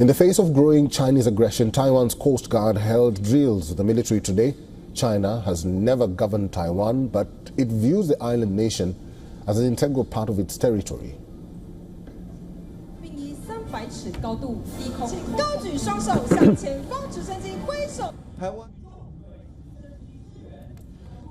In the face of growing Chinese aggression, Taiwan's Coast Guard held drills with the military today. China has never governed Taiwan, but it views the island nation as an integral part of its territory.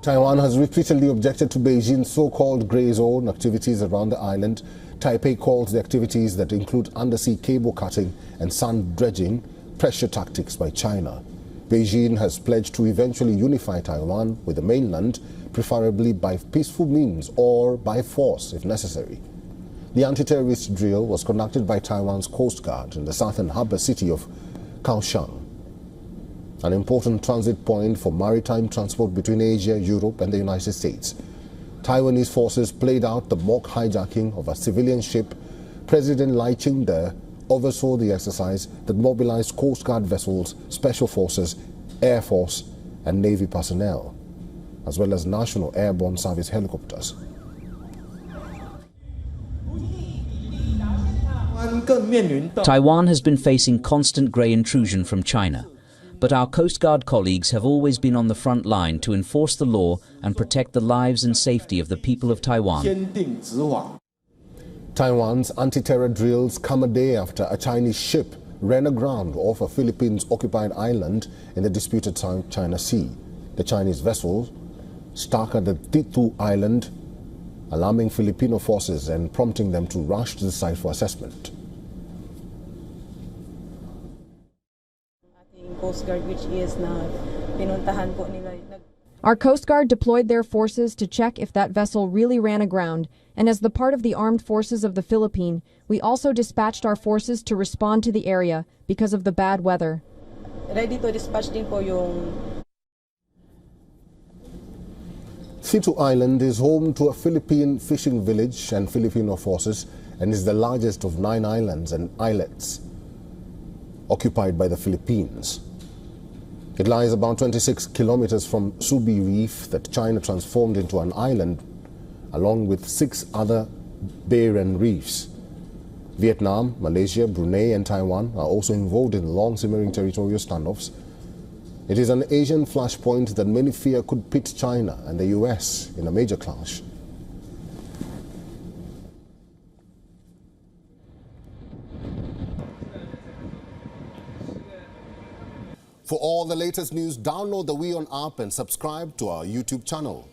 Taiwan has repeatedly objected to Beijing's so-called grey zone activities around the island. Taipei calls the activities that include undersea cable cutting and sand dredging pressure tactics by China. Beijing has pledged to eventually unify Taiwan with the mainland, preferably by peaceful means or by force if necessary. The anti-terrorist drill was conducted by Taiwan's Coast Guard in the southern harbour city of Kaohsiung, an important transit point for maritime transport between Asia, Europe and the United States. Taiwanese forces played out the mock hijacking of a civilian ship. President Lai Ching-te oversaw the exercise that mobilized Coast Guard vessels, Special Forces, Air Force and Navy personnel, as well as National Airborne Service helicopters. Taiwan has been facing constant grey intrusion from China, but our Coast Guard colleagues have always been on the front line to enforce the law and protect the lives and safety of the people of Taiwan. Taiwan's anti-terror drills come a day after a Chinese ship ran aground off a Philippines-occupied island in the disputed South China Sea. The Chinese vessel stuck at the Titu Island, alarming Filipino forces and prompting them to rush to the site for assessment. Our Coast Guard deployed their forces to check if that vessel really ran aground, and as the part of the armed forces of the Philippines, we also dispatched our forces to respond to the area because of the bad weather. Titu Island is home to a Philippine fishing village and Filipino forces and is the largest of 9 islands and islets occupied by the Philippines. It lies about 26 kilometers from Subi Reef that China transformed into an island, along with 6 other barren reefs. Vietnam, Malaysia, Brunei and Taiwan are also involved in long simmering territorial standoffs. It is an Asian flashpoint that many fear could pit China and the US in a major clash. For all the latest news, download the WION app and subscribe to our YouTube channel.